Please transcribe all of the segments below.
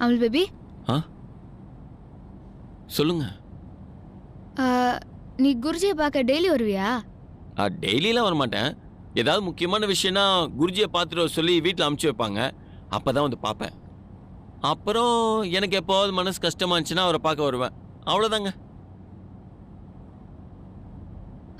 Amul baby. சொல்லுங்க. நீ குருஜியை பார்க்க டெய்லி வருவியா? டெய்லியெலாம் வரமாட்டேன். ஏதாவது முக்கியமான விஷயம்னா குருஜியை பார்த்துட்டு சொல்லி வீட்டில் அமுச்சு வைப்பாங்க. அப்போ தான் வந்து பார்ப்பேன். அப்புறம் எனக்கு எப்போவாது மனசு கஷ்டமாக இருந்துச்சுன்னா அவரை பார்க்க வருவேன். அவ்வளோதாங்க.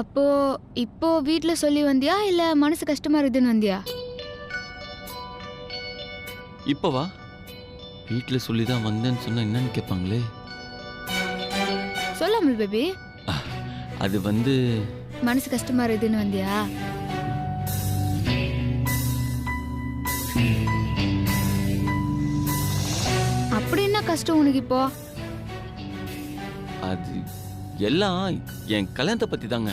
அப்போ இப்போ வீட்டில் சொல்லி வந்தியா இல்லை மனசு கஷ்டமாக இருக்குதுன்னு வந்தியா? இப்போவா? வீட்டில் சொல்லி தான் வந்தேன்னு சொன்னால் என்னன்னு கேட்பாங்களே. சொல்ல அமுல் பேபி. அது வந்து மனசு கஷ்டமாக இருக்குதுன்னு வந்தியா? அப்படி என்ன கஷ்டம் உனக்கு இப்போ? அது எல்லாம் என் கல்யாணத்தை பத்தி தாங்க.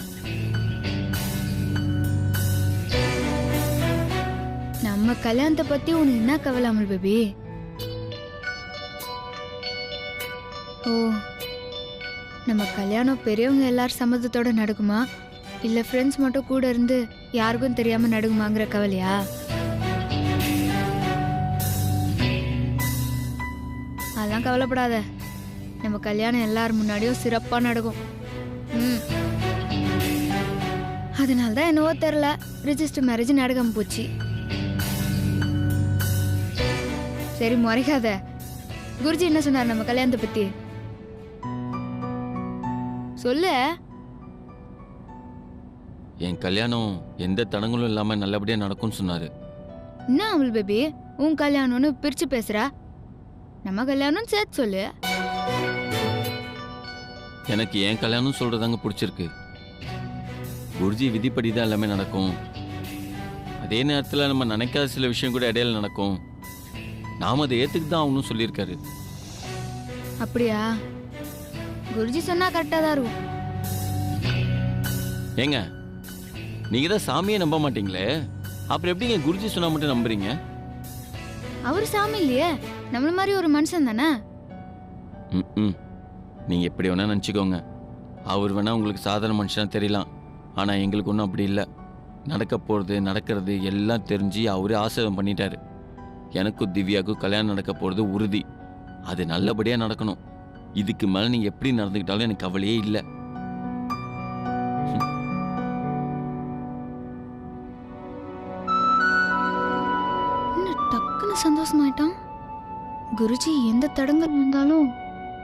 நம்ம கல்யாணத்தை பத்தி உனக்கு என்ன கவலை அமுல் பேபி? ஓ, நம்ம கல்யாணம் பெரியவங்க எல்லாரும் சம்மதத்தோட நடக்குமா இல்ல ஃப்ரெண்ட்ஸ் மட்டும் கூட இருந்து யாருக்கும் தெரியாம நடக்குமாங்கிற கவலையா? அதெல்லாம் கவலைப்படாத. நம்ம கல்யாணம் எல்லாரும் முன்னாடியும் சிறப்பா நடக்கும். அதனால்தான் என்னவோ தெரியல ரிஜிஸ்டர் மேரேஜ் நடக்காம போச்சு. சரி முறைக்காத. குருஜி என்ன சொன்னார் நம்ம கல்யாணத்தை பத்தி? சொல்லு. என் கல்யாணம் எந்த தடங்களும் இல்லாம நல்லபடியா நடக்கும்னு சொன்னாரு. என்ன அமுல் பேபி உன் கல்யாணம்னு பிரிச்சு பேசுற? நம்ம கல்யாணம் சேர்த்து சொல்லு. எனக்கு என் கல்யாணம் சொல்றதாங்க பிடிச்சிருக்கு. குருஜி விதிப்படி தான் எல்லாமே நடக்கும். அதே நேரத்தில் நம்ம நினைக்காத சில விஷயம் கூட இடையில நடக்கும். நாம அதை ஏத்துக்கு தான் ஆகணும்னு சொல்லியிருக்காரு. அப்படியா? குருஜி சொன்னா கரெக்டா தான் இருக்கும். ஏங்க நீங்க தான் சாமியே நம்ப மாட்டீங்களே, அப்புறம் எப்படிங்க குருஜி சொன்னா மட்டும் நம்புறீங்க? அவர் சாமி இல்லையே, நம்மள மாதிரி ஒரு மனுஷன் தானே. நீங்க எப்படி வேணா நினச்சிக்கோங்க. அவர் வேணா உங்களுக்கு சாதாரண மனுஷனா தெரியலாம். ஆனா எங்களுக்கு ஒன்றும் அப்படி இல்லை. நடக்க போறது நடக்கிறது எல்லாம் தெரிஞ்சு அவரே ஆசீர்வாதம் பண்ணிட்டாரு. எனக்கும் திவ்யாவுக்கும் கல்யாணம் நடக்க போறது உறுதி. அது நல்லபடியா நடக்கணும். இதுக்கு மேல நீங்க எப்படி நடந்துக்கிட்டாலும் எனக்கு கவலையே இல்லை. டக்குன்னு சந்தோஷமாயிட்டான். குருஜி எந்த தடங்கள் வந்தாலும்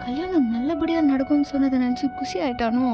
கல்யாணம் நல்லபடியா நடக்கும்னு சொன்னதை நினைச்சு குஷி ஆயிட்டானோ.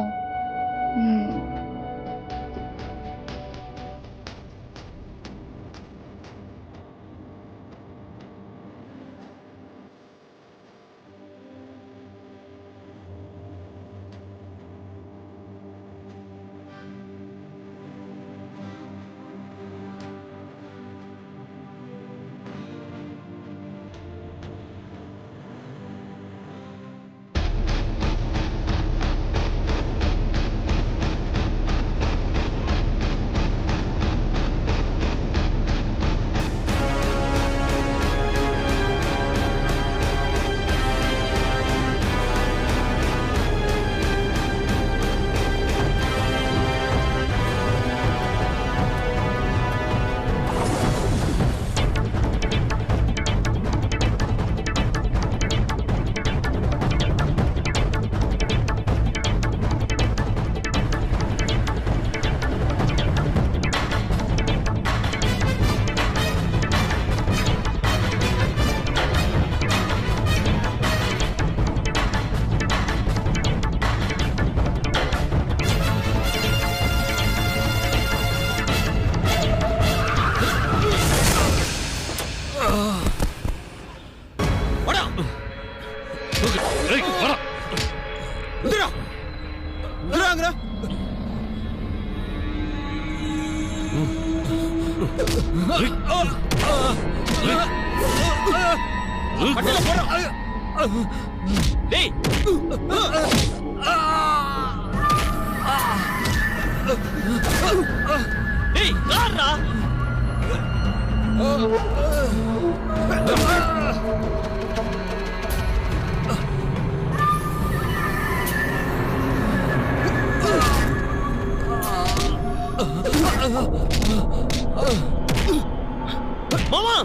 மாமா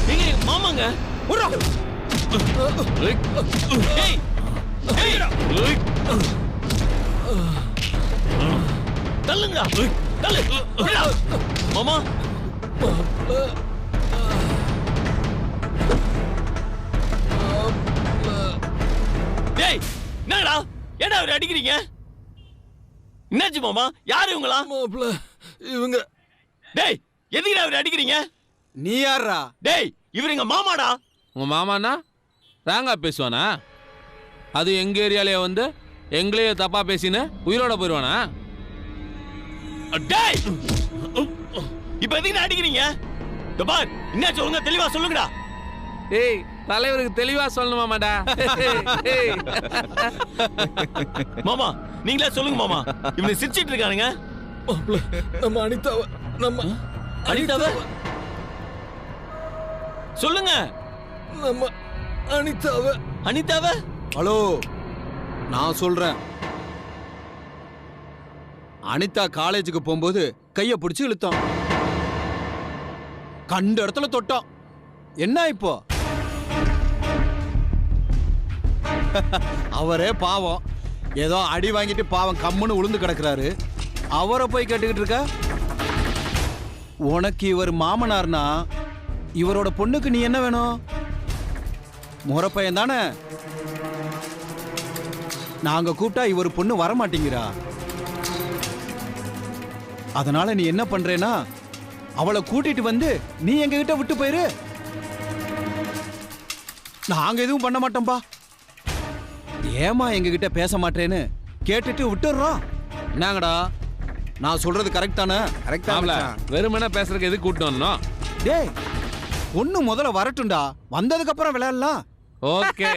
நீங்க மாமாங்க. தள்ளுங்க தள்ளு மாமா. டேய் என்னடா ஏடா அவரை அடிக்கிறீங்க? என்னாச்சு மாமா? யாரு இவங்களா? மாப்ள இவங்க. டேய் எதுக்குடா அவரை அடிக்கிறீங்க? நீ யாரா? டேய் இவர் எங்க மாமாடா. உங்க மாமானா ராங்கா பேசுவானா? அது எங்க ஏரியாலேயே வந்து எங்களையே தப்பா பேசின்னு உயிரோட போயிடுவானா? டேய் இப்ப எதுக்கு அடிக்கிறீங்க? பார் என்ன சொல்லுங்க, தெளிவா சொல்லுங்கடா. ஏய் தலைவருக்கு தெளிவா சொல்லணுமாமாடா. மாமா நீங்களே சொல்லுங்க மாமா. இவனை சிரிச்சிட்டு இருக்கானுங்க. மாப்ள நம்ம அனிதாவ அனிதாவ சொல்லுங்க. நம்ம அனிதாவ. அனிதாவ ஹலோ நான் சொல்றேன். அனிதா காலேஜுக்கு போகும்போது கைய பிடிச்சு இழுத்தோம். கண்ட இடத்துல தொட்டோம். என்ன இப்போ? அவரே பாவம் ஏதோ அடி வாங்கிட்டு பாவம் கம்முன்னு உளுந்து கிடக்குறாரு. அவரை போய் கேட்டுக்கிட்டு இருக்க? உனக்கு இவர் மாமனார்னா இவரோட பொண்ணுக்கு நீ என்ன வேணும்? முறப்பையன் தானே. நாங்க கூப்பிட்டா இவர் பொண்ணு வர மாட்டேங்கிறா. அதனால நீ என்ன பண்றேன்னா அவளை கூட்டிட்டு வந்து நீ எங்க கிட்ட விட்டு போயிரு. நாங்க எதுவும் பண்ண மாட்டோம்பா. ஏமா எங்க கிட்ட பேச மாட்டேன்னு கேட்டுட்டு விட்டுறோம். என்னங்கடா நான் சொல்றது கரெக்ட் தானே? வெறுமனே பேசுறதுக்கு எதுக்கு கூட்டிட்டு வரணும்? டேய் ஒண்ணு முதல்ல வரட்டும்டா, வந்ததுக்கு அப்புறம் விளையாடலாம். ஓகே.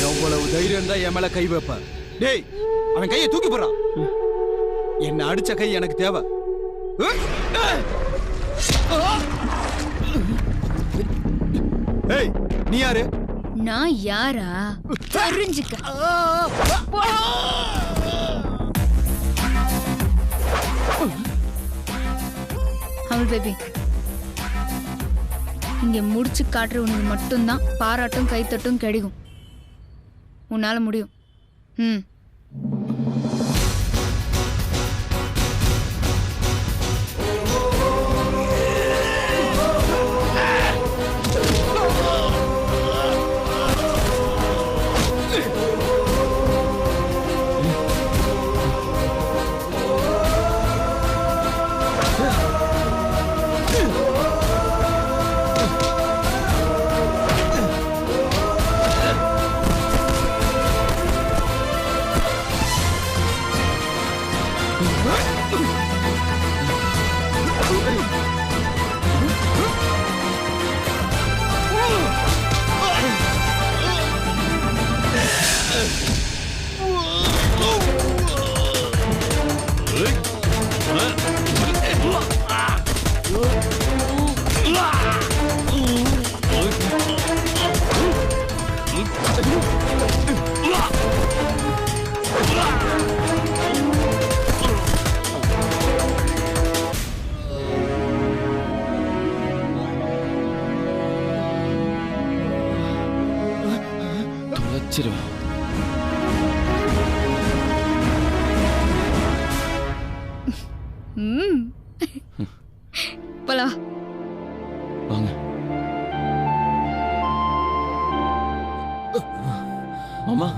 எவ்வளவு தைரியம் தான் என் மேல கை வைப்ப? டேய் அவன் கையை தூக்கி போறான். என்ன அடிச்ச கை எனக்கு தேவை. ஏய் நீ யாரு? நான் யாரா தெரிஞ்சுக்க. அமுல் பேபி, இங்க முடிச்சு காட்டுறவனுக்கு மட்டும்தான் பாராட்டும் கைத்தட்டும் கிடைக்கும். உன்னால முடியும். ம். ம் போலாம் வாங்க மாமா.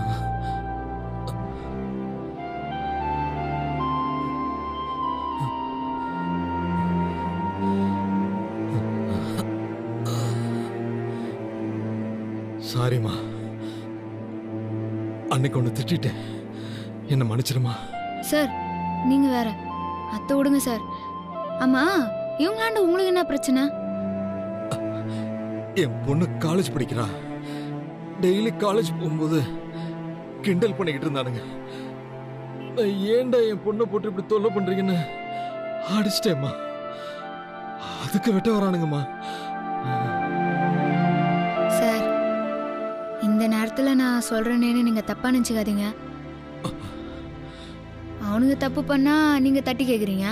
சாரிம்மா, அன்னைக்கு ஒன்று திட்டேன், என்ன மன்னிச்சிருமா. சார் நீங்க வேற அத்தை விடுங்க சார். ஆமா இவங்களாண்ட உங்களுக்கு என்ன பிரச்சனை? என் பொண்ணு காலேஜ் படிக்கிறா. டெய்லி காலேஜ் போகும்போது கிண்டல் பண்ணிக்கிட்டு இருந்தானுங்க. நான் ஏன்டா என் பொண்ணை போட்டு இப்படி தொல்லை பண்றீங்கன்னு அடிச்சிட்டேம்மா. அதுக்கு வெட்ட வரானுங்கம்மா. சார் இந்த நேரத்துல நான் சொல்றேனேன்னு நீங்க தப்பா நினைச்சுக்காதீங்க. அவனுங்க தப்பு பண்ணா நீங்க தட்டி கேக்குறீங்க.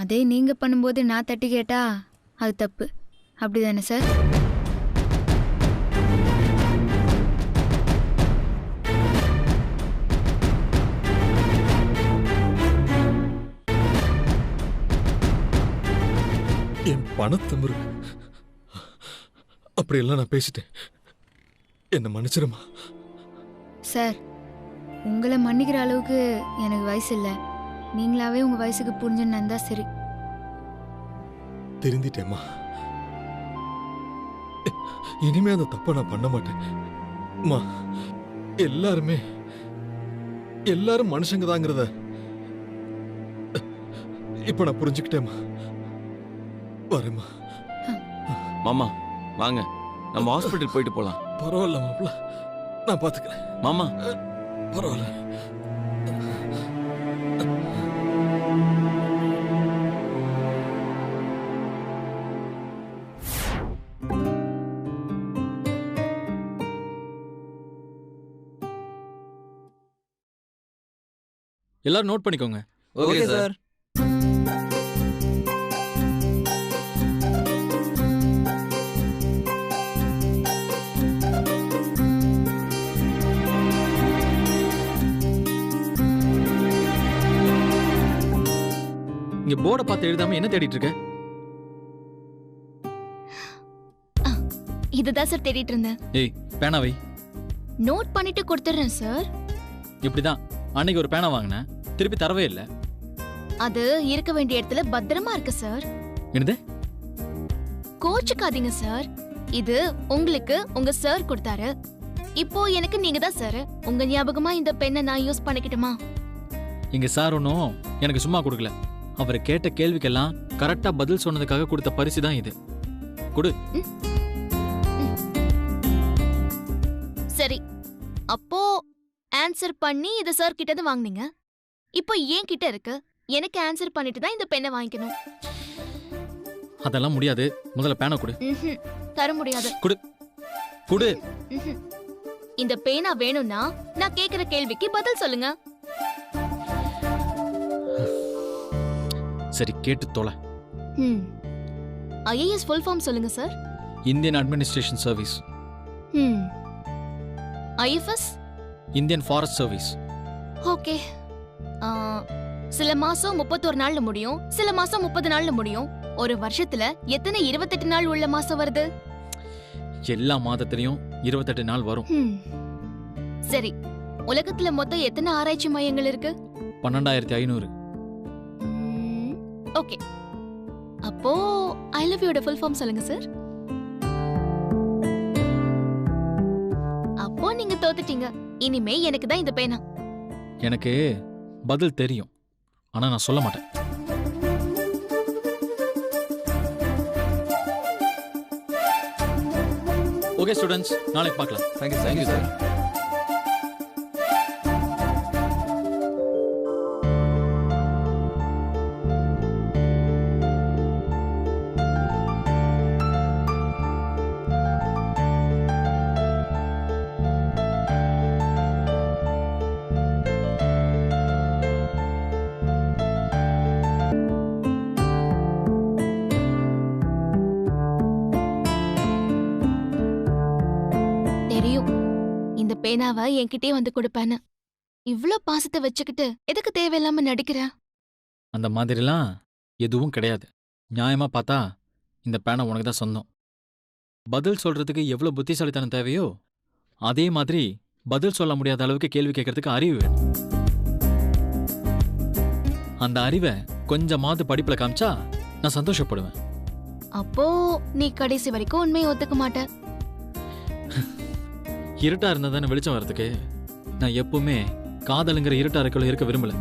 அதே நீங்க பண்ணும்போது நான் தட்டி கேட்டா அது தப்பு. அப்படிதானே சார்? என் பணத்தமிரு அப்படியெல்லாம் நான் பேசிட்டேன், என்ன மன்னிச்சிருமா. சார் உங்களை மன்னிக்கிற அளவுக்கு எனக்கு வயசு இல்லை. நீங்களாவே உங்க வயசுக்கு புரிஞ்சுன்னு இருந்தா சரி. திருந்திட்டேம்மா. இனிமே அந்த தப்பை நான் பண்ண மாட்டேன். அம்மா, எல்லாரும் மனுஷங்க தாங்கிறத இப்ப நான் புரிஞ்சுக்கிட்டேம்மா. வரேம்மா. மாமா வாங்க, நம்ம ஹாஸ்பிட்டல் போயிட்டு போலாம். பரவாயில்ல மாப்பிள்ள, நான் பாத்துக்கிறேன். மாமா பரவாயில்ல. எல்லாரும் நோட் பண்ணிக்கோங்க. Okay sir. இங்க போர்டை பார்த்து எழுதாம என்ன தேடிட்டு இருக்க? இதுதான் சார் தேடிட்டு இருந்தேன். ஏய் பேனாவை நோட் பண்ணிட்டு கொடுத்துறேன் சார். இப்படிதான் அன்னைக்கு ஒரு பேனா வாங்கினேன், திருப்பி தரவே இல்லை. அது இருக்க வேண்டிய இடத்துல பத்திரமா இருக்கு சார். என்னது? கோச்சுக்காதீங்க சார். இது உங்களுக்கு உங்க சார் கொடுத்தாரு. இப்போ எனக்கு நீங்க தான் சார். உங்க ஞாபகமா இந்த பெண்ணை நான் யூஸ் பண்ணிக்கிட்டுமா? எங்க சார் ஒன்றும் எனக்கு சும்மா கொடுக்கல. அவர் கேட்ட கேள்விக்கெல்லாம் கரெக்டா பதில் சொன்னதுக்காக கொடுத்த பரிசு தான் இது. கொடு. சரி, அப்போ ஆன்சர் பண்ணி இத சார் கிட்ட வாங்குனீங்க. இப்போ ஏன் கிட்ட இருக்கு. எனக்கு ஆன்சர் பண்ணிட்டு தான் இந்த பெண்ணை வாங்கிக்கணும். அதெல்லாம் முடியாது. முதல்ல பேனா கொடு. தர முடியாது. கொடு கொடு. இந்த பேனா வேணும்னா நான் கேக்குற கேள்விக்கு பதில் சொல்லுங்க. சரி கேட்டு தொலை. ஐஏஎஸ் ஃபுல் ஃபார்ம் சொல்லுங்க sir. Indian administration service. IFS Indian forest service. Okay. சில மாசம் 31 நாள்ல முடியும், சில மாசம் 30 நாள்ல முடியும். ஒரு வருஷத்துல எத்தனை 28 நாள் உள்ள மாசம் வருது? எல்லா மாதத்திலையும் 28 நாள் வரும். சரி, உலகத்துல மொத்தம் எத்தனை ஆராய்ச்சி மையங்கள் இருக்கு? 12,500. ஓகே, அப்போ ஐ லவ் யூட ஃபுல் ஃபார்ம் சொல்லுங்க சார். அப்போ நீங்க தோத்துட்டீங்க. இனிமே எனக்கு தான் இந்த பேனா. எனக்கு பதில் தெரியும், ஆனா நான் சொல்ல மாட்டேன். ஓகே ஸ்டூடெண்ட்ஸ், நாளைக்கு பார்க்கலாம். Thank you sir. தெரியும் இந்த பேனாவை என்கிட்டயே வந்து கொடுப்பேன்னு. இவ்ளோ பாசத்தை வச்சுக்கிட்டு எதுக்கு தேவையில்லாம நடிக்கிற? அந்த மாதிரிலாம் எதுவும் கிடையாது. நியாயமா பார்த்தா இந்த பேனா உனக்கு தான் சொந்தம். பதில் சொல்றதுக்கு எவ்வளவு புத்திசாலித்தனம் தேவையோ அதே மாதிரி பதில் சொல்ல முடியாத அளவுக்கு கேள்வி கேட்கறதுக்கு அறிவு வேணும். அந்த அறிவை கொஞ்சமாவது படிப்புல காமிச்சா நான் சந்தோஷப்படுவேன். அப்போ நீ கடைசி வரைக்கும் உண்மையை ஒத்துக்க மாட்ட. இருட்டா இருந்தா தானே வெளிச்சம் வர்றதுக்கு. நான் எப்பவுமே காதலுங்கிற இருட்டா அறைக்குள்ள இருக்க விரும்பல.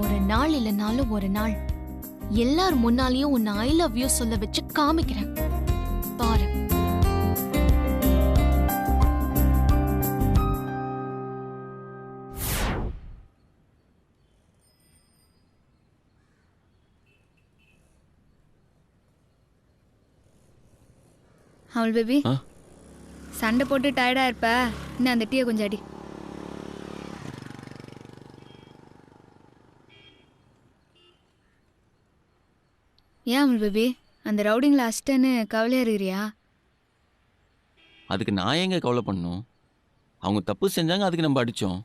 ஒரு நாள் இல்லைனாலும் ஒரு நாள் எல்லார் முன்னாலேயும் உன்னை ஐ லவ் யூ சொல்ல வச்சு காமிக்கிறேன் பாரு. அவள் பேபி ஆ? சண்டை போட்டு டயர்டா இருப்ப, இன்னும் அந்த டீயை கொஞ்சம் அடி. ஏன் அமுல் பேபி அந்த ரவுடிங்களை அசிட்டன்னு கவலையா இருக்கிறியா? அதுக்கு நான் எங்க கவலை பண்ணணும்? அவங்க தப்பு செஞ்சாங்க, அதுக்கு நம்ம அடித்தோம்.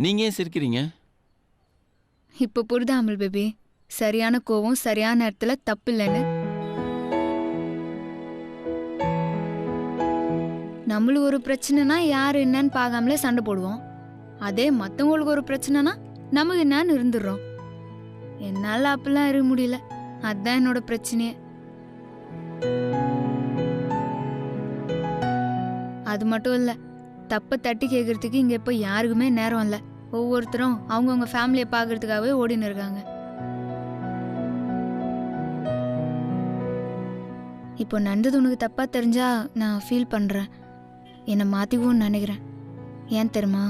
நீங்கள் ஏன் சிரிக்கிறீங்க? இப்போ புரியுதா அமுல் பேபி, சரியான கோவம் சரியான நேரத்துல தப்பு இல்லைன்னு. நம்மளுக்கு ஒரு பிரச்சனைனா யாரு என்னன்னு பார்க்காமலே சண்டை போடுவோம். அதே மற்றவங்களுக்கு ஒரு பிரச்சனைனா நமக்கு என்னன்னு இருந்துடுறோம். என்னால் அப்பெல்லாம் இருக்க முடியல, அதுதான் என்னோட பிரச்சனையே. அது மட்டும் இல்லை, தப்பை தட்டி கேட்கறதுக்கு இங்கே இப்போ யாருக்குமே நேரம் இல்லை. ஒவ்வொருத்தரும் அவங்கவுங்க ஃபேமிலியை பார்க்கறதுக்காகவே ஓடின்னு இருக்காங்க. இப்போ நடந்தது உனக்கு தப்பா தெரிஞ்சா நான் ஃபீல் பண்றேன். என்னை மாத்திக்குவோன்னு நினைக்கிறேன். ஏன் தெரியுமா?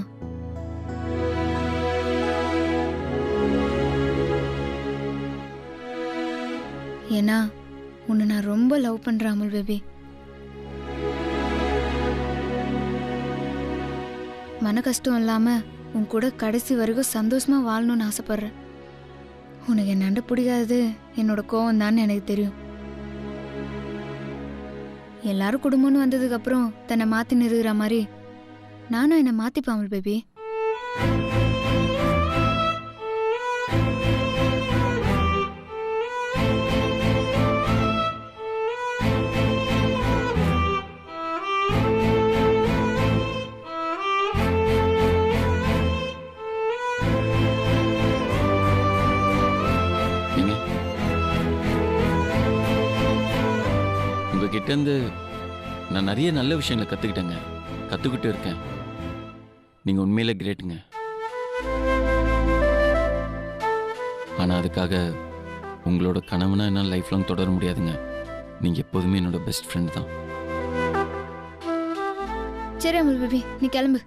ஏன்னா உன்னை நான் ரொம்ப லவ் பண்றேன் அமுல் பேபி. மன கஷ்டம் இல்லாம உன் கூட கடைசி வரைக்கும் சந்தோஷமா வாழணும்னு ஆசைப்படுறேன். உனக்கு என்னண்ட பிடிக்காதது என்னோட கோவம் தான் எனக்கு தெரியும். எல்லாரும் குடும்பம்னு வந்ததுக்கு அப்புறம் தன்னை மாத்தி நிறுகிற மாதிரி நானும் என்னை மாத்திப்பேன் அமுல் பேபி. உங்ககிட்டேருந்து நான் நிறைய நல்ல விஷயங்களை கற்றுக்கிட்டேங்க, கற்றுக்கிட்டு இருக்கேன். நீங்கள் உண்மையிலே கிரேட்டுங்க. ஆனால் அதுக்காக உங்களோட கனவுனா என்னால் லைஃப் லாங் தொடர முடியாதுங்க. நீங்கள் எப்போதுமே என்னோட பெஸ்ட் ஃப்ரெண்ட் தான். சரி அமுல் பேபி, நீ கிளம்பு.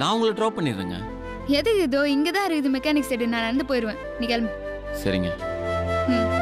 நான் உங்களை ட்ராப் பண்ணிடுறேங்க. எது இதோ இங்கே தான் இருக்குது மெக்கானிக் செட், நான் நடந்து போயிடுவேன். நீ கிளம்பு. சரிங்க. ம்.